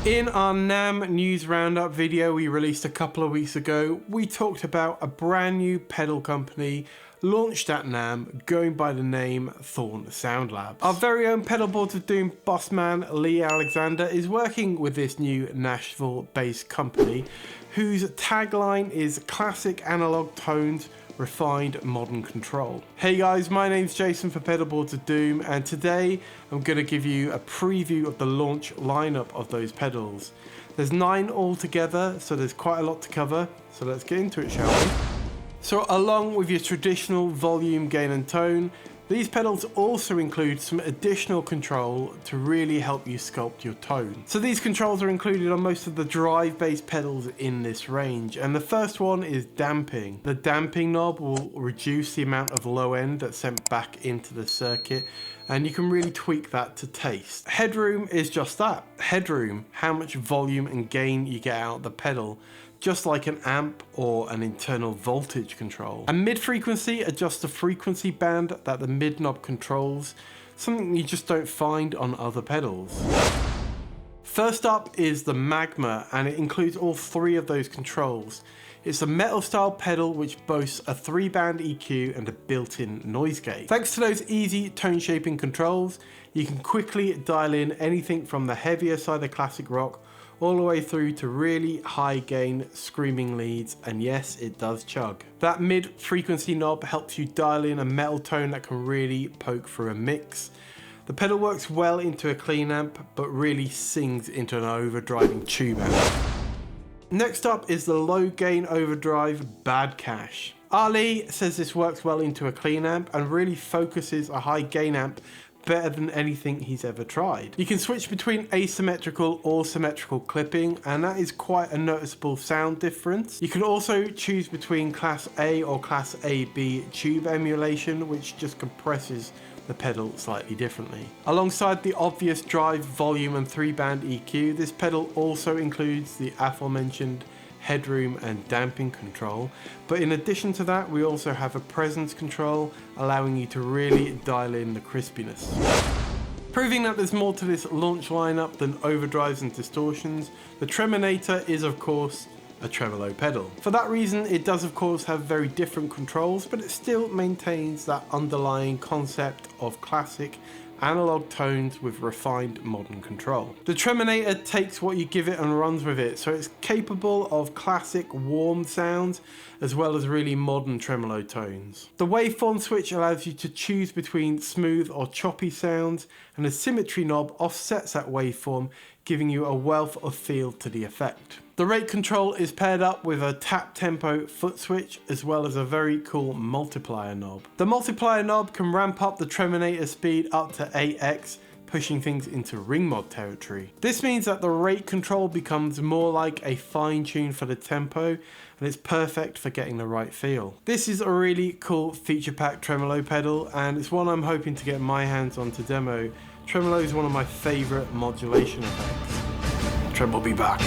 In our NAMM news roundup video we released a couple of weeks ago, we talked about a brand new pedal company launched at NAMM going by the name Thorn Soundlabs. Our very own Pedalboards of Doom boss man Lee Alexander is working with this new Nashville-based company whose tagline is classic analog tones, refined modern control. Hey guys, my name's Jason for Pedalboards of Doom, and today I'm going to give you a preview of the launch lineup of those pedals. There's 9 altogether, so there's quite a lot to cover, so let's get into it, shall we? So along with your traditional volume, gain and tone, these pedals also include some additional control to really help you sculpt your tone. So these controls are included on most of the drive-based pedals in this range, and the first one is damping. The damping knob will reduce the amount of low end that's sent back into the circuit, and you can really tweak that to taste. Headroom is just that, headroom, how much volume and gain you get out of the pedal, just like an amp or an internal voltage control. And mid-frequency adjusts the frequency band that the mid knob controls, something you just don't find on other pedals. First up is the Magma, and it includes all 3 of those controls. It's a metal style pedal which boasts a 3-band EQ and a built-in noise gate. Thanks to those easy tone shaping controls, you can quickly dial in anything from the heavier side of classic rock all the way through to really high gain screaming leads, and yes, it does chug. That mid frequency knob helps you dial in a metal tone that can really poke through a mix. The pedal works well into a clean amp, but really sings into an overdriving tube amp. Next up is the low gain overdrive Bad Cash. Ali says this works well into a clean amp and really focuses a high gain amp better than anything he's ever tried. You can switch between asymmetrical or symmetrical clipping, and that is quite a noticeable sound difference. You can also choose between Class A or Class AB tube emulation, which just compresses the pedal slightly differently. Alongside the obvious drive, volume and 3-band EQ, this pedal also includes the aforementioned headroom and damping control, but in addition to that we also have a presence control allowing you to really dial in the crispiness. Proving that there's more to this launch lineup than overdrives and distortions, the Treminator is of course a tremolo pedal. For that reason it does of course have very different controls, but it still maintains that underlying concept of classic analog tones with refined modern control. The Treminator takes what you give it and runs with it, so it's capable of classic warm sounds as well as really modern tremolo tones. The waveform switch allows you to choose between smooth or choppy sounds, and the symmetry knob offsets that waveform, giving you a wealth of feel to the effect. The rate control is paired up with a tap tempo foot switch as well as a very cool multiplier knob. The multiplier knob can ramp up the Treminator speed up to 8x, pushing things into ring mod territory. This means that the rate control becomes more like a fine tune for the tempo, and it's perfect for getting the right feel. This is a really cool feature packed tremolo pedal, and it's one I'm hoping to get my hands on to demo. Tremolo is one of my favourite modulation effects. Tremble be back.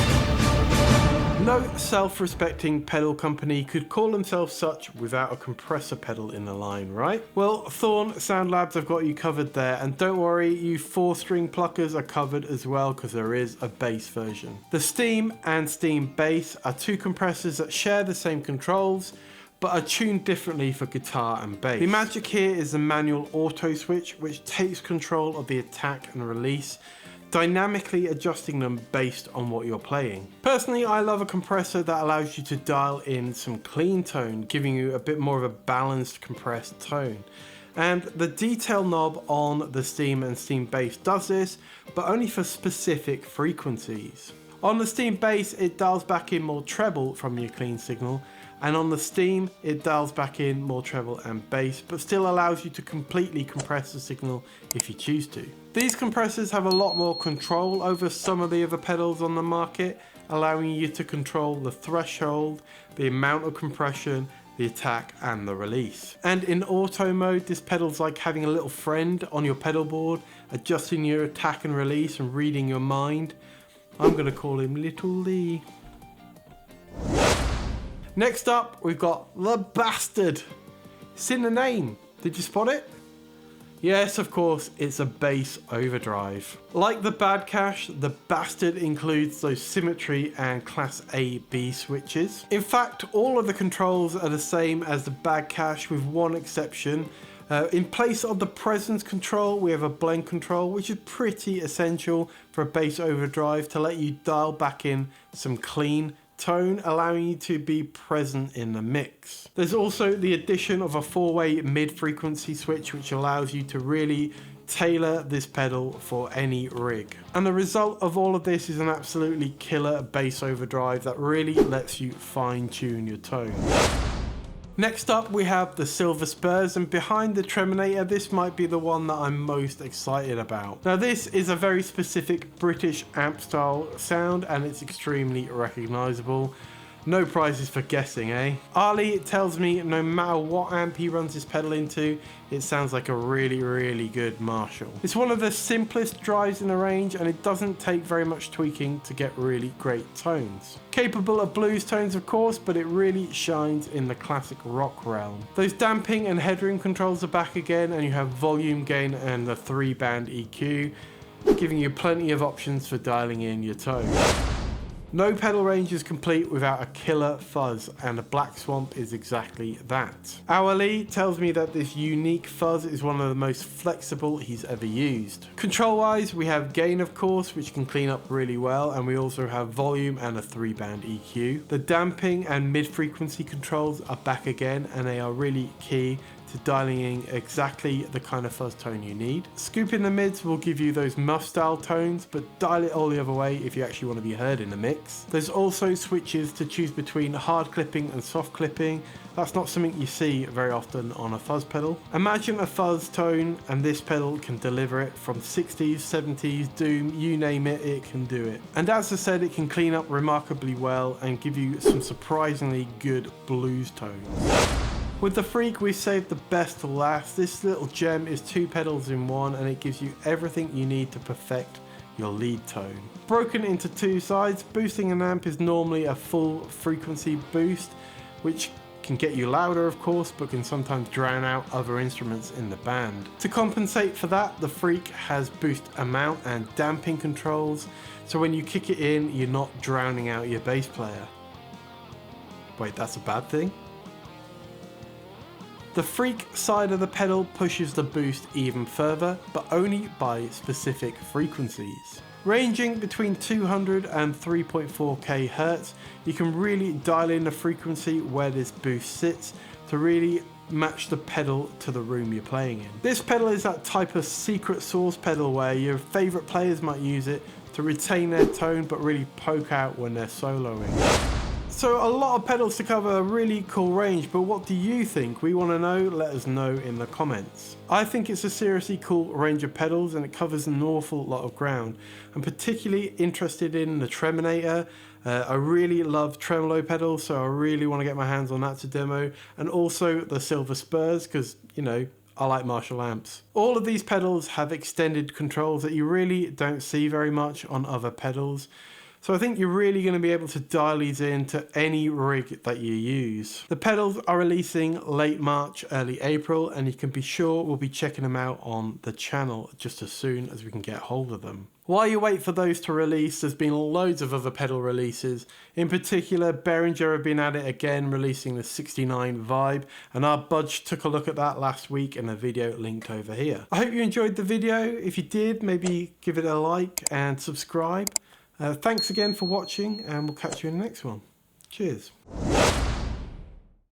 No self-respecting pedal company could call themselves such without a compressor pedal in the line, right? Well, Thorn Soundlabs have got you covered there, and don't worry, you 4-string pluckers are covered as well because there is a bass version. The Steam and Steam Bass are 2 compressors that share the same controls but are tuned differently for guitar and bass. The magic here is the manual auto switch, which takes control of the attack and release, dynamically adjusting them based on what you're playing. Personally, I love a compressor that allows you to dial in some clean tone, giving you a bit more of a balanced compressed tone. And the detail knob on the Steam and Steam Bass does this, but only for specific frequencies. On the Steam Bass, it dials back in more treble from your clean signal, and on the Steam, it dials back in more treble and bass, but still allows you to completely compress the signal if you choose to. These compressors have a lot more control over some of the other pedals on the market, allowing you to control the threshold, the amount of compression, the attack and the release. And in auto mode, this pedal's like having a little friend on your pedal board, adjusting your attack and release and reading your mind. I'm gonna call him Little Lee. Next up, we've got the Bastard. It's in the name. Did you spot it? Yes, of course, it's a bass overdrive. Like the bad cache, the bastard includes those symmetry and class A/B switches. In fact, all of the controls are the same as the bad cache with one exception. In place of the presence control, we have a blend control, which is pretty essential for a bass overdrive to let you dial back in some clean tone, allowing you to be present in the mix. There's also the addition of a 4-way mid-frequency switch, which allows you to really tailor this pedal for any rig. And the result of all of this is an absolutely killer bass overdrive that really lets you fine-tune your tone. Next up, we have the Silver Spurs, and behind the Treminator, this might be the one that I'm most excited about. Now, this is a very specific British amp style sound, and it's extremely recognizable. No prizes for guessing, eh? Ali tells me no matter what amp he runs this pedal into, it sounds like a really good Marshall. It's one of the simplest drives in the range, and it doesn't take very much tweaking to get really great tones. Capable of blues tones, of course, but it really shines in the classic rock realm. Those damping and headroom controls are back again, and you have volume gain and the 3-band EQ, giving you plenty of options for dialing in your tone. No pedal range is complete without a killer fuzz, and a Black Swamp is exactly that. Our Lee tells me that this unique fuzz is one of the most flexible he's ever used. Control wise, we have gain, of course, which can clean up really well, and we also have volume and a 3-band EQ. The damping and mid-frequency controls are back again, and they are really key to dialing in exactly the kind of fuzz tone you need. Scooping the mids will give you those muff style tones, but dial it all the other way if you actually want to be heard in the mix. There's also switches to choose between hard clipping and soft clipping. That's not something you see very often on a fuzz pedal. Imagine a fuzz tone, and this pedal can deliver it from 60s, 70s, doom, you name it, it can do it. And as I said, it can clean up remarkably well and give you some surprisingly good blues tones. With the Freak, we've saved the best to last. This little gem is 2 pedals in one, and it gives you everything you need to perfect your lead tone. Broken into 2 sides, boosting an amp is normally a full frequency boost, which can get you louder, of course, but can sometimes drown out other instruments in the band. To compensate for that, the Freak has boost amount and damping controls, so when you kick it in, you're not drowning out your bass player. Wait, that's a bad thing? The Freak side of the pedal pushes the boost even further, but only by specific frequencies. Ranging between 200 and 3.4k Hz, you can really dial in the frequency where this boost sits to really match the pedal to the room you're playing in. This pedal is that type of secret sauce pedal where your favourite players might use it to retain their tone but really poke out when they're soloing. So a lot of pedals to cover, a really cool range, but what do you think? We want to know, let us know in the comments. I think it's a seriously cool range of pedals, and it covers an awful lot of ground. I'm particularly interested in the Treminator. I really love tremolo pedals, so I really want to get my hands on that to demo, and also the Silver Spurs, because, you know, I like Marshall amps. All of these pedals have extended controls that you really don't see very much on other pedals. So I think you're really going to be able to dial these in to any rig that you use. The pedals are releasing late March, early April, and you can be sure we'll be checking them out on the channel just as soon as we can get hold of them. While you wait for those to release, there's been loads of other pedal releases. In particular, Behringer have been at it again, releasing the 69 Vibe, and our Budge took a look at that last week in a video linked over here. I hope you enjoyed the video. If you did, maybe give it a like and subscribe. Thanks again for watching, and we'll catch you in the next one. Cheers.